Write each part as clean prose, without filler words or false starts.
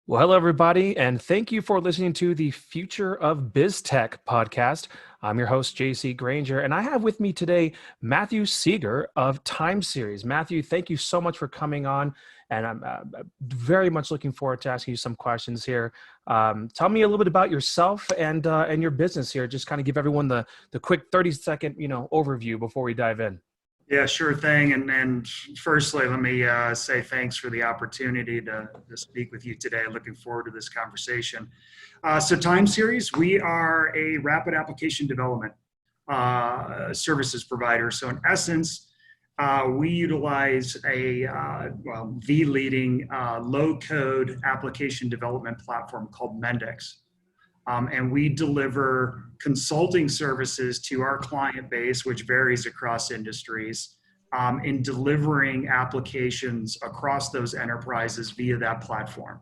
Well, hello, everybody, and thank you for listening to the Future of BizTech Podcast. I'm your host, JC Granger, and I have with me today Matthew Segur of TimeSeries. Matthew, thank you so much for coming on, and I'm very much looking forward to asking you some questions here. Tell me a little bit about yourself and your business here. Just kind of give everyone the quick 30-second overview before we dive in. Yeah, sure thing. And firstly, let me say thanks for the opportunity to speak with you today. Looking forward to this conversation. So TimeSeries, we are a rapid application development services provider. So in essence, we utilize the leading low-code application development platform called Mendix. And we deliver consulting services to our client base, which varies across industries, in delivering applications across those enterprises via that platform.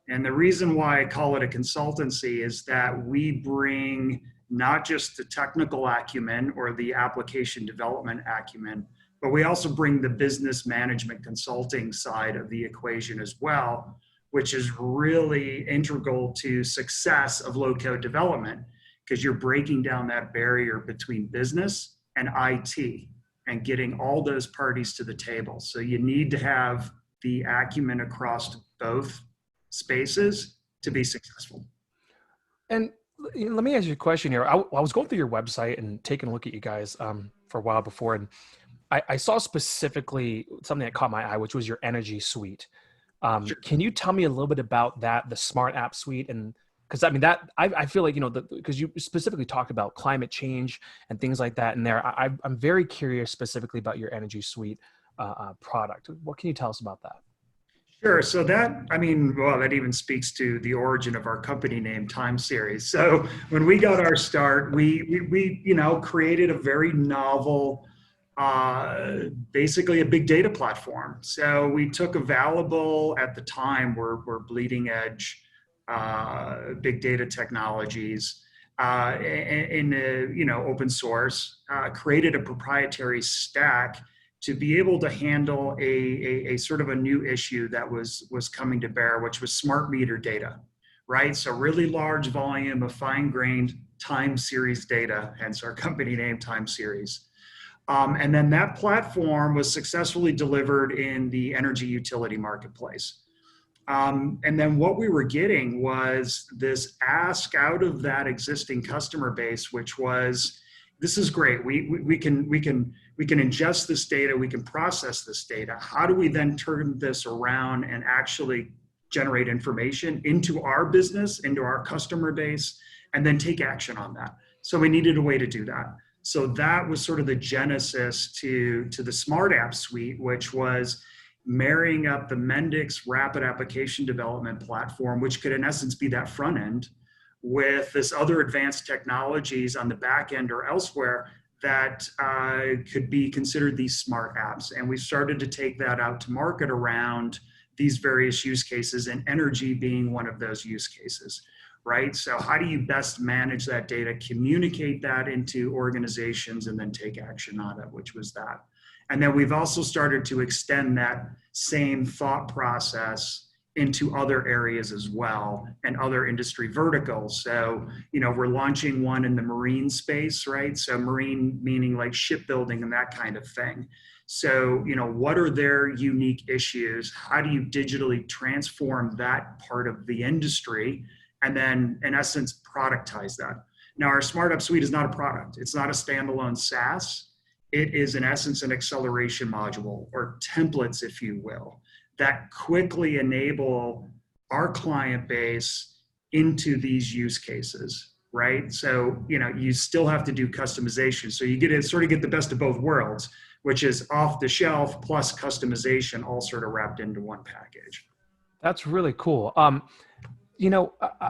And the reason why I call it a consultancy is that we bring not just the technical acumen or the application development acumen, but we also bring the business management consulting side of the equation as well, which is really integral to success of low-code development, because you're breaking down that barrier between business and IT and getting all those parties to the table. So you need to have the acumen across both spaces to be successful. And let me ask you a question here. I was going through your website and taking a look at you guys for a while before, and I saw specifically something that caught my eye, which was your energy suite. Sure. Can you tell me a little bit about that, the smart app suite? And because I feel like, because you specifically talked about climate change and things like that in there. I'm very curious specifically about your energy suite product. What can you tell us about that? Sure. So that even speaks to the origin of our company name, TimeSeries. So when we got our start, we created a very novel, basically a big data platform. So we took available at the time were bleeding edge big data technologies in open source, created a proprietary stack to be able to handle a sort of a new issue that was coming to bear, which was smart meter data, right? So really large volume of fine-grained time series data, hence our company name, TimeSeries. And then that platform was successfully delivered in the energy utility marketplace. And then what we were getting was this ask out of that existing customer base, which was, this is great. We can ingest this data. We can process this data. How do we then turn this around and actually generate information into our business, into our customer base, and then take action on that? So we needed a way to do that. So that was sort of the genesis to the Smart App Suite, which was marrying up the Mendix rapid application development platform, which could in essence be that front end, with this other advanced technologies on the back end or elsewhere that could be considered these smart apps. And we started to take that out to market around these various use cases, and energy being one of those use cases. Right? So how do you best manage that data, communicate that into organizations, and then take action on it, which was that. And then we've also started to extend that same thought process into other areas as well, and other industry verticals. So, we're launching one in the marine space, right? So marine meaning like shipbuilding and that kind of thing. So, what are their unique issues? How do you digitally transform that part of the industry? And then, in essence, productize that. Now, our Smart App Suite is not a product. It's not a standalone SaaS. It is, in essence, an acceleration module, or templates, if you will, that quickly enable our client base into these use cases, right? So, you still have to do customization. So you get the best of both worlds, which is off the shelf plus customization, all sort of wrapped into one package. That's really cool.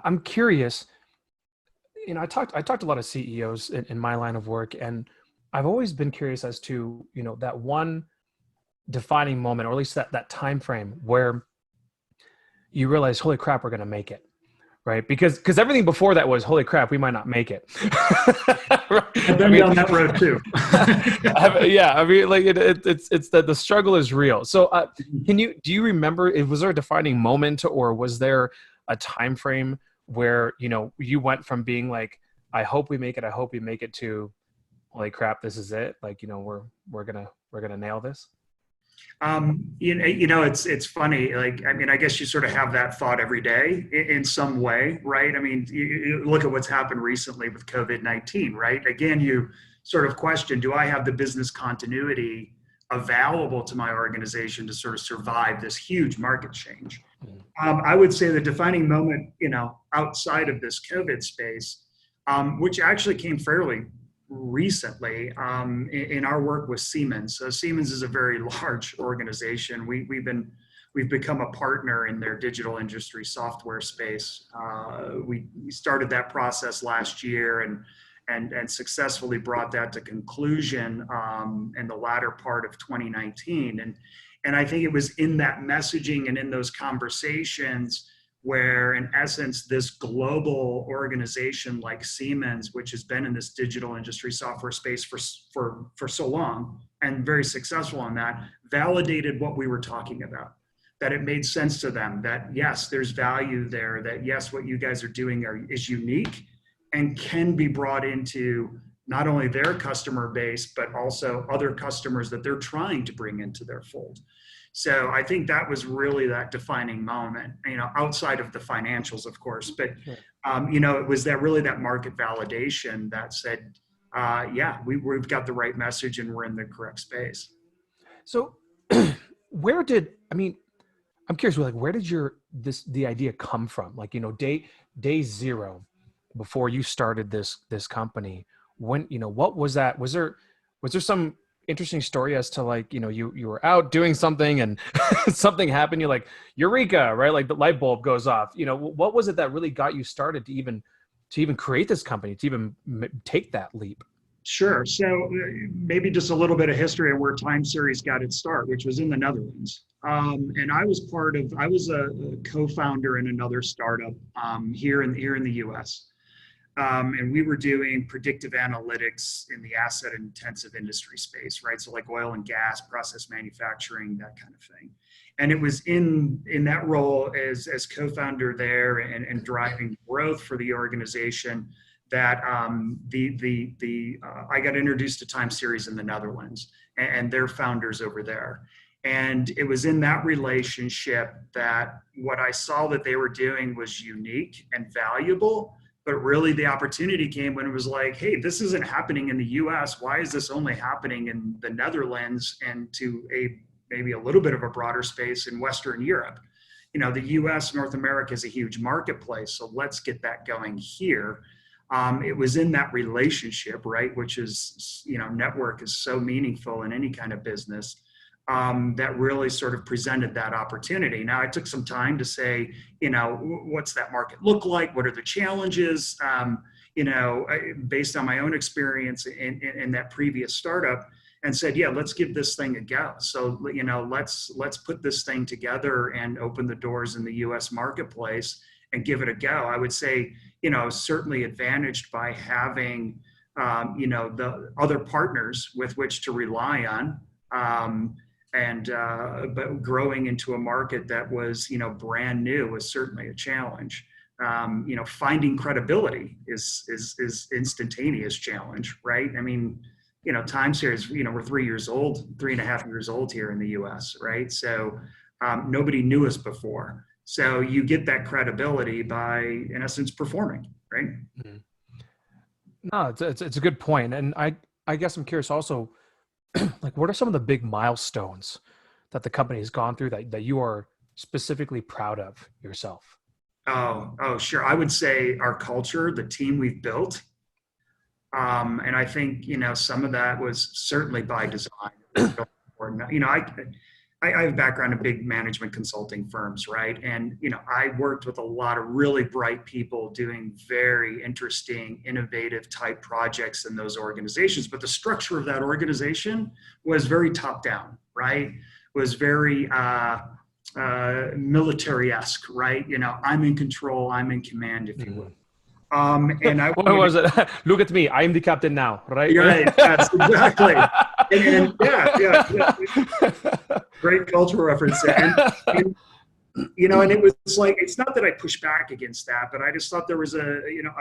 I'm curious, I talked to a lot of CEOs in my line of work, and I've always been curious as to, that one defining moment, or at least that time frame where you realize, holy crap, we're going to make it. Right. Because everything before that was, holy crap, we might not make it. I've been down that road too. It's that the struggle is real. So do you remember, was there a defining moment, or was there a time frame where, you went from being like, I hope we make it to, holy crap, this is it. Like, we're gonna nail this. It's funny. Like, I mean, I guess you sort of have that thought every day in some way, right? I mean, you look at what's happened recently with COVID-19, right? Again, you sort of question, do I have the business continuity available to my organization to sort of survive this huge market change? I would say the defining moment, outside of this COVID space, which actually came fairly recently in our work with Siemens. So Siemens is a very large organization. We've become a partner in their digital industry software space. We started that process last year and successfully brought that to conclusion in the latter part of 2019. And I think it was in that messaging and in those conversations where, in essence, this global organization like Siemens, which has been in this digital industry software space for so long and very successful in that, validated what we were talking about. That it made sense to them that, yes, there's value there, that, yes, what you guys are doing is unique and can be brought into not only their customer base, but also other customers that they're trying to bring into their fold. So I think that was really that defining moment, outside of the financials, of course, but, it was that market validation that said, we've got the right message and we're in the correct space. So I'm curious, like, where did the idea come from? Like, day zero before you started this company, when, what was that? Was there some interesting story as to, like, you were out doing something and something happened, you're like, eureka, right? Like the light bulb goes off. What was it that really got you started to even create this company, to even take that leap? Sure. So maybe just a little bit of history of where TimeSeries got its start, which was in the Netherlands. And I was a co-founder in another startup here in the US. And we were doing predictive analytics in the asset intensive industry space, right? So like oil and gas, process manufacturing, that kind of thing. And it was in that role as co-founder there and driving growth for the organization that I got introduced to TimeSeries in the Netherlands and their founders over there. And it was in that relationship that what I saw that they were doing was unique and valuable. But really the opportunity came when it was like, hey, this isn't happening in the US. Why is this only happening in the Netherlands and to maybe a little bit of a broader space in Western Europe? The US, North America is a huge marketplace. So let's get that going here. It was in that relationship, right? Which is, network is so meaningful in any kind of business. That really sort of presented that opportunity. Now, I took some time to say, what's that market look like? What are the challenges? Based on my own experience in that previous startup, and said, let's give this thing a go. So, let's put this thing together and open the doors in the U.S. marketplace and give it a go. I would say, certainly advantaged by having, the other partners with which to rely on. But growing into a market that was, brand new was certainly a challenge. Finding credibility is instantaneous challenge, right? I mean, TimeSeries, we're 3.5 years old here in the US, right? So nobody knew us before. So you get that credibility by, in essence, performing, right? Mm-hmm. No, it's a good point. And I guess I'm curious also, like, what are some of the big milestones that the company has gone through that you are specifically proud of yourself? Oh, sure. I would say our culture, the team we've built. And I think, some of that was certainly by design. I have a background in big management consulting firms, right? And, I worked with a lot of really bright people doing very interesting, innovative type projects in those organizations. But the structure of that organization was very top down, right? Was very military-esque, right? I'm in control, I'm in command, if you will. And what was it? Look at me, I am the captain now, right? Right, yes, exactly. And yeah. Great cultural reference there. And it was like, it's not that I pushed back against that, but I just thought there was a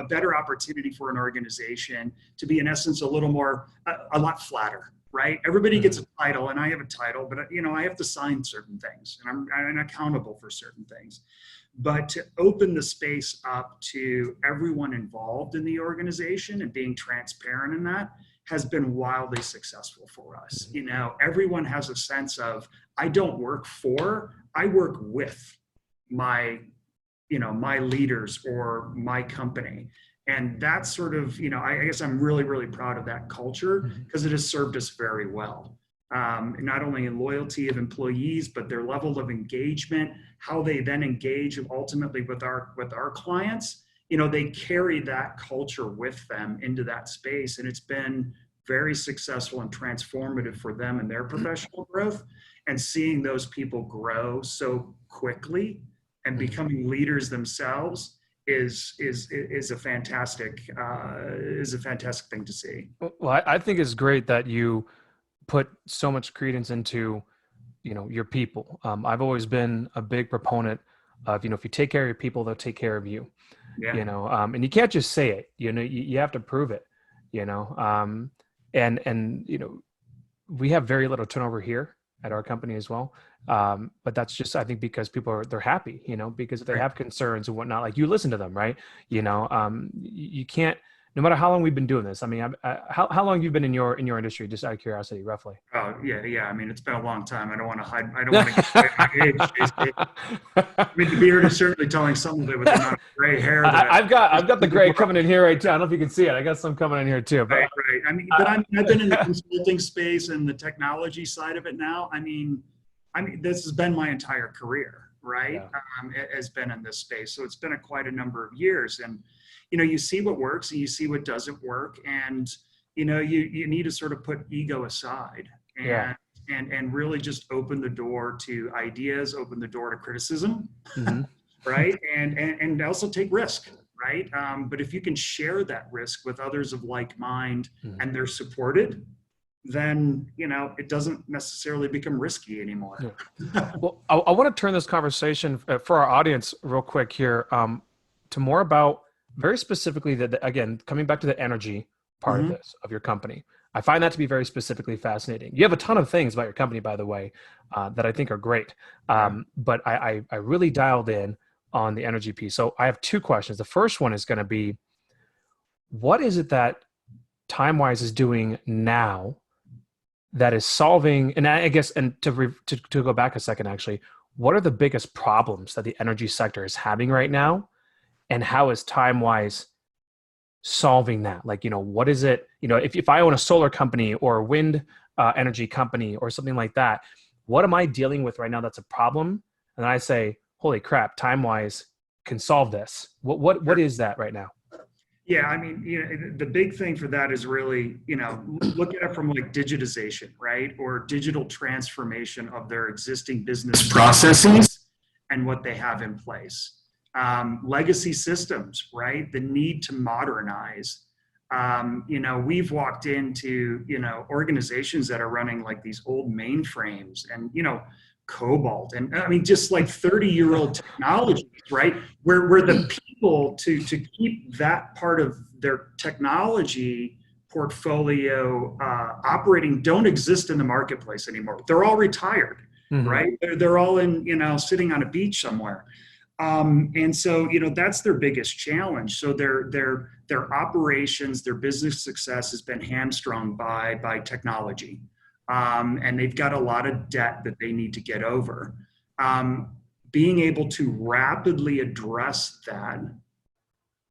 better opportunity for an organization to be, in essence, a little more, a lot flatter, right? Everybody gets a title, and I have a title, but I have to sign certain things, and I'm accountable for certain things. But to open the space up to everyone involved in the organization and being transparent in that has been wildly successful for us. Everyone has a sense of, I don't work for, I work with my leaders or my company. And that's sort of, I guess I'm really, really proud of that culture, because it has served us very well. Not only in loyalty of employees, but their level of engagement, how they then engage ultimately with our clients. They carry that culture with them into that space. And it's been very successful and transformative for them in their professional growth. And seeing those people grow so quickly and becoming leaders themselves is a fantastic thing to see. Well, I think it's great that you put so much credence into, your people. I've always been a big proponent of, if you take care of your people, they'll take care of you. Yeah. And you can't just say it. You have to prove it. And we have very little turnover here at our company as well. But that's just, I think, because people they're happy, because if they have concerns and whatnot, like, you listen to them, right? You can't, no matter how long we've been doing this. I mean, how long have you been in your industry, just out of curiosity, roughly? Oh, yeah. I mean, it's been a long time. I don't want to hide. I don't want to get my age. I mean, the beard is certainly telling some of it with the amount of gray hair. I've got the gray coming in here right now. I don't know if you can see it. I got some coming in here too. But, right. I mean, but I've been in the consulting space and the technology side of it now. I mean, this has been my entire career, right? Yeah. It has been in this space. So it's been quite a number of years. And, you see what works and you see what doesn't work. And, you need to sort of put ego aside and really just open the door to ideas, open the door to criticism, right? And also take risk, right? But if you can share that risk with others of like mind and they're supported, then, it doesn't necessarily become risky anymore. Yeah. Well, I want to turn this conversation for our audience real quick here to more about, very specifically, again, coming back to the energy part of your company. I find that to be very specifically fascinating. You have a ton of things about your company, by the way, that I think are great. But I really dialed in on the energy piece. So I have two questions. The first one is going to be, what is it that TimeWise is doing now that is solving, and I guess, and to go back a second, actually, what are the biggest problems that the energy sector is having right now? And how is TimeWise solving that? Like, what is it, if I own a solar company or a wind energy company or something like that, what am I dealing with right now that's a problem? And I say, holy crap, TimeWise can solve this. What is that right now? Yeah, I mean, the big thing for that is really, look at it from like digitization, right? Or digital transformation of their existing business processes and what they have in place. Legacy systems, right? The need to modernize. We've walked into, organizations that are running like these old mainframes and, Cobalt, and I mean, just like 30-year-old technologies, right? Where the people to keep that part of their technology portfolio operating don't exist in the marketplace anymore. They're all retired, right? They're all in, sitting on a beach somewhere. And so, that's their biggest challenge. So their operations, their business success has been hamstrung by technology. And they've got a lot of debt that they need to get over. Being able to rapidly address that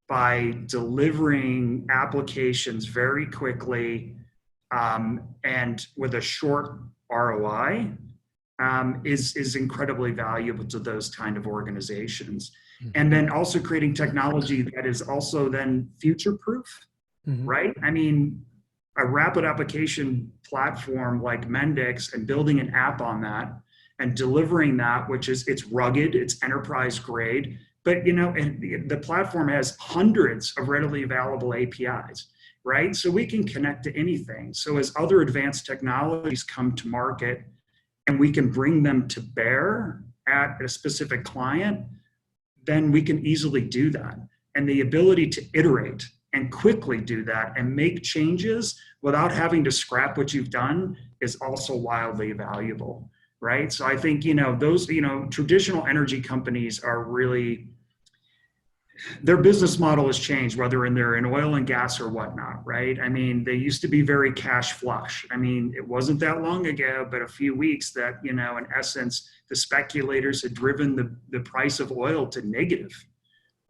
by delivering applications very quickly and with a short ROI is incredibly valuable to those kind of organizations. And then also creating technology that is also then future-proof, right? I mean, a rapid application platform like Mendix and building an app on that and delivering that, which is, it's rugged, it's enterprise grade, but and the platform has hundreds of readily available APIs, right? So we can connect to anything. So as other advanced technologies come to market and we can bring them to bear at a specific client, then we can easily do that. And the ability to iterate and quickly do that and make changes without having to scrap what you've done is also wildly valuable, right? So I think, those, traditional energy companies are really, their business model has changed, whether they're in oil and gas or whatnot, right? I mean, they used to be very cash flush. I mean, it wasn't that long ago, but a few weeks that, in essence, the speculators had driven the price of oil to negative,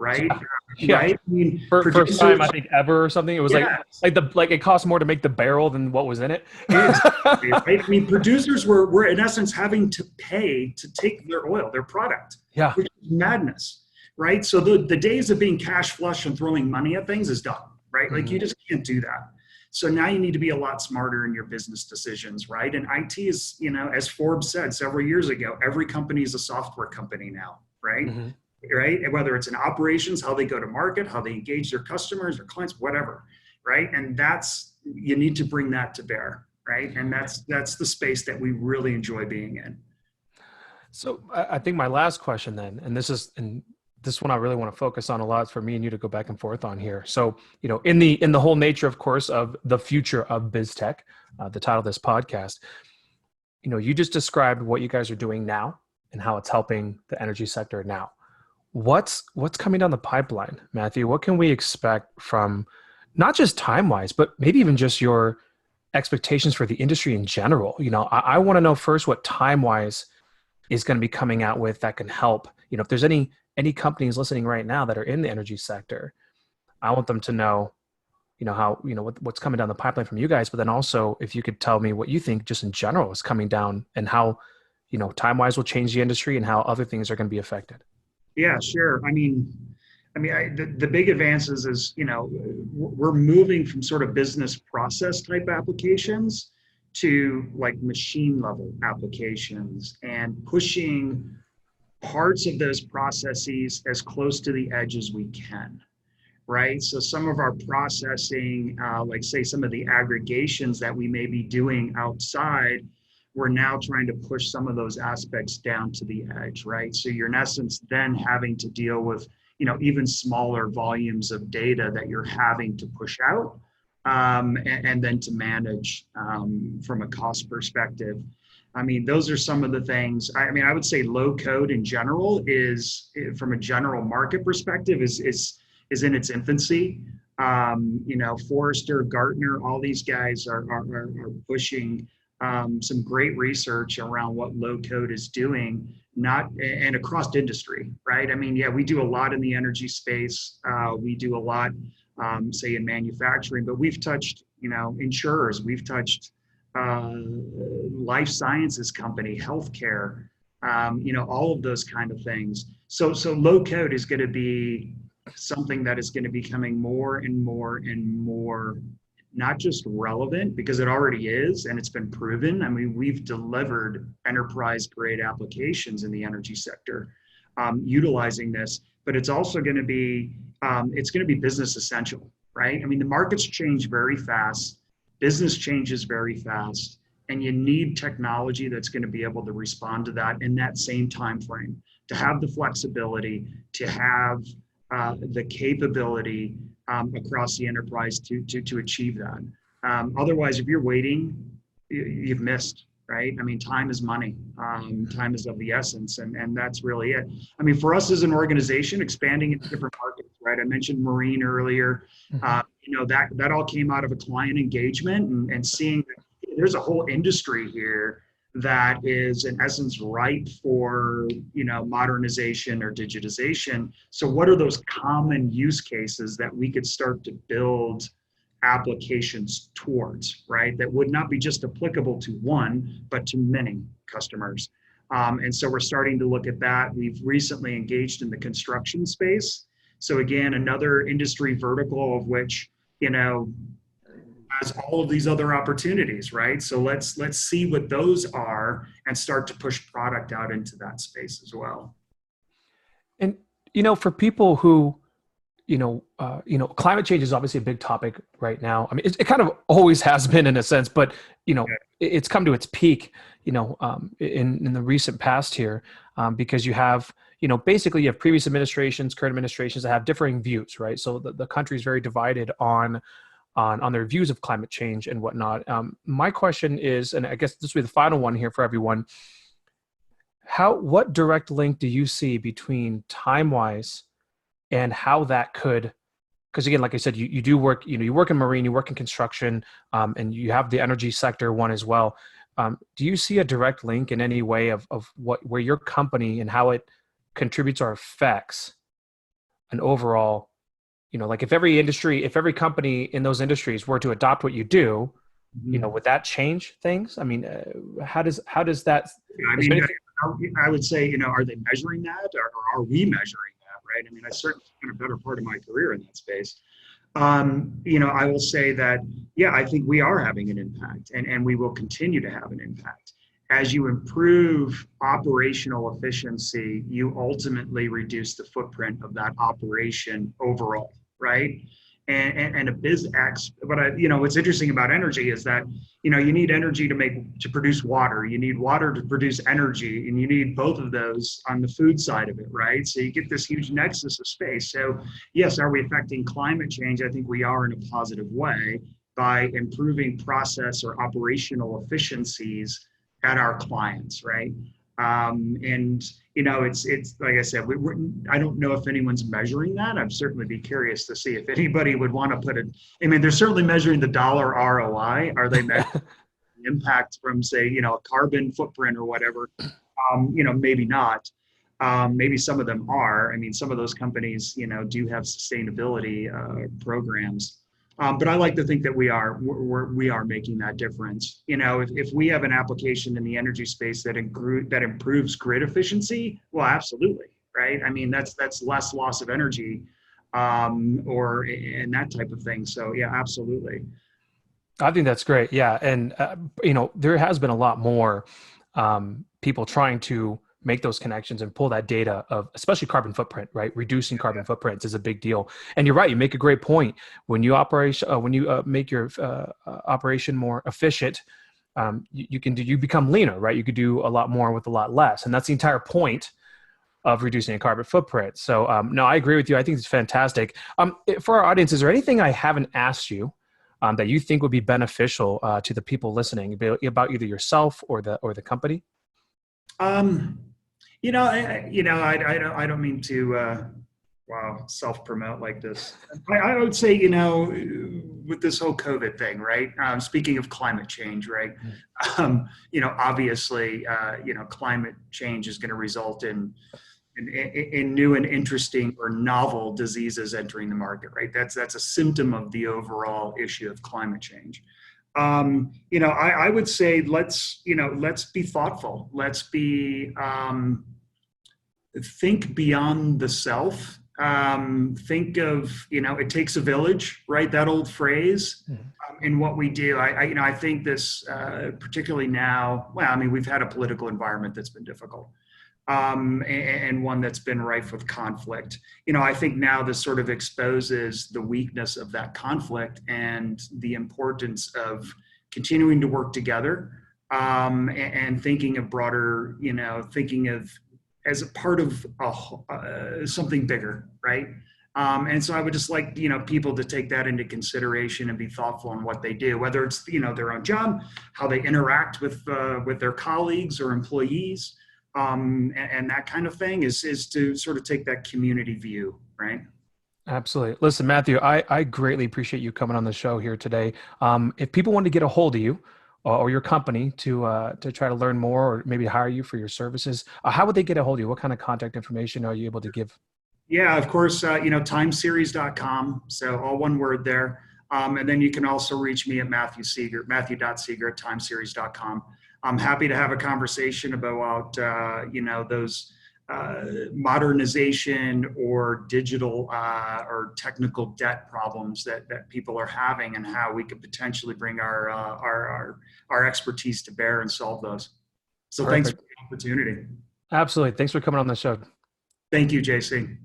right? Yeah. Right? I mean, First time I think ever or something. It was yes. like it cost more to make the barrel than what was in it. Exactly, right? I mean, producers were in essence having to pay to take their oil, their product, Yeah. which is madness, right? So the days of being cash flush and throwing money at things is done, right? Like you just can't do that. So now you need to be a lot smarter in your business decisions, right? And IT is, as Forbes said several years ago, every company is a software company now, right? Right? And whether it's in operations, how they go to market, how they engage their customers or clients, whatever, right? And you need to bring that to bear, right? And that's the space that we really enjoy being in. So I think my last question then, and this one I really want to focus on a lot for me and you to go back and forth on here. So, in the whole nature, of course, of the future of BizTech, the title of this podcast, you just described what you guys are doing now and how it's helping the energy sector now. What's coming down the pipeline, Matthew? What can we expect from not just time-wise, but maybe even just your expectations for the industry in general? I want to know first what time-wise is going to be coming out with that can help. If there's any companies listening right now that are in the energy sector, I want them to know, how, what's coming down the pipeline from you guys, but then also if you could tell me what you think just in general is coming down and how, time-wise will change the industry and how other things are going to be affected. Yeah, sure. The big advances is, we're moving from sort of business process type applications to like machine level applications and pushing parts of those processes as close to the edge as we can, right? So some of our processing, like say some of the aggregations that we may be doing outside, we're now trying to push some of those aspects down to the edge, right? So you're in essence then having to deal with, even smaller volumes of data that you're having to push out and then to manage from a cost perspective. Those are some of the things. I would say low code in general is, from a general market perspective, is in its infancy. Forrester, Gartner, all these guys are pushing some great research around what low code is doing, and across industry, right? We do a lot in the energy space. We do a lot, say in manufacturing, but we've touched, insurers, we've touched life sciences company, healthcare, all of those kind of things. So low code is going to be something that is going to be becoming more and more and more, not just relevant, because it already is, and it's been proven. We've delivered enterprise grade applications in the energy sector utilizing this, but it's also going to be, business essential, right? The markets change very fast, business changes very fast, and you need technology that's going to be able to respond to that in that same time frame, to have the flexibility, to have the capability across the enterprise to achieve that. Otherwise, if you're waiting, you've missed, right? Time is money. Time is of the essence, and that's really it. For us as an organization, expanding into different markets, right? I mentioned marine earlier. That all came out of a client engagement and seeing that there's a whole industry here that is in essence ripe for modernization or digitization. So what are those common use cases that we could start to build applications towards, right? That would not be just applicable to one, but to many customers. And so we're starting to look at that. We've recently engaged in the construction space. So again, another industry vertical of which, has all of these other opportunities, right? So let's see what those are and start to push product out into that space as well. And, for people who, climate change is obviously a big topic right now. I mean, it kind of always has been in a sense, but it's come to its peak, in the recent past here, because you have, basically you have previous administrations, current administrations that have differing views, right? So the country is very divided on their views of climate change and whatnot. My question is, and I guess this will be the final one here for everyone: what direct link do you see between TimeWise and how that could, because again, like I said, you do work, you work in marine, you work in construction, and you have the energy sector one as well. Do you see a direct link in any way of where your company and how it contributes or affects an overall, like if every company in those industries were to adopt what you do, would that change things? I mean, how does that? I mean, I would say, are they measuring that, or are we measuring that, right? I mean, I certainly spent a better part of my career in that space. I will say that, yeah, I think we are having an impact, and we will continue to have an impact. As you improve operational efficiency, you ultimately reduce the footprint of that operation overall, right? And a BizX, but what's interesting about energy is that, you need energy to produce water. You need water to produce energy, and you need both of those on the food side of it, right? So you get this huge nexus of space. So yes, are we affecting climate change? I think we are in a positive way by improving process or operational efficiencies at our clients, right? And it's like I said, I don't know if anyone's measuring that. I'd certainly be curious to see if anybody would want to put it. I mean, they're certainly measuring the dollar ROI. Are they measuring the impact from, say, a carbon footprint or whatever? Maybe not. Maybe some of them are. I mean, some of those companies, do have sustainability programs. But I like to think that we are making that difference. If we have an application in the energy space that improves grid efficiency, well, absolutely, right? I mean, that's less loss of energy, and that type of thing. So yeah, absolutely. I think that's great. Yeah, and there has been a lot more people trying to make those connections and pull that data of especially carbon footprint, right? Reducing carbon footprints is a big deal. And you're right, you make a great point. When you make your operation more efficient, you become leaner, right? You could do a lot more with a lot less. And that's the entire point of reducing a carbon footprint. So no, I agree with you. I think it's fantastic. For our audience, is there anything I haven't asked you that you think would be beneficial to the people listening about either yourself or the company? I don't mean to, self-promote like this. I would say, with this whole COVID thing, right? Speaking of climate change, right? Obviously, climate change is going to result in new and interesting or novel diseases entering the market, right? That's a symptom of the overall issue of climate change. I would say let's be thoughtful. Let's think beyond the self. Think of, it takes a village, right? That old phrase. In what we do. I think this, particularly now, well, I mean, we've had a political environment that's been difficult. And one that's been rife with conflict. I think now this sort of exposes the weakness of that conflict and the importance of continuing to work together, and thinking of broader, thinking of as a part of something bigger, right? And so I would just like, people to take that into consideration and be thoughtful in what they do, whether it's, their own job, how they interact with their colleagues or employees. And that kind of thing is to sort of take that community view, right? Absolutely. Listen, Matthew, I greatly appreciate you coming on the show here today. If people want to get a hold of you or your company to try to learn more or maybe hire you for your services, how would they get a hold of you? What kind of contact information are you able to give? Yeah, of course, TimeSeries.com. So all one word there. And then you can also reach me at Matthew.Segur at TimeSeries.com. I'm happy to have a conversation about, those modernization or digital or technical debt problems that people are having, and how we could potentially bring our expertise to bear and solve those. So Perfect. Thanks for the opportunity. Absolutely. Thanks for coming on the show. Thank you, JC.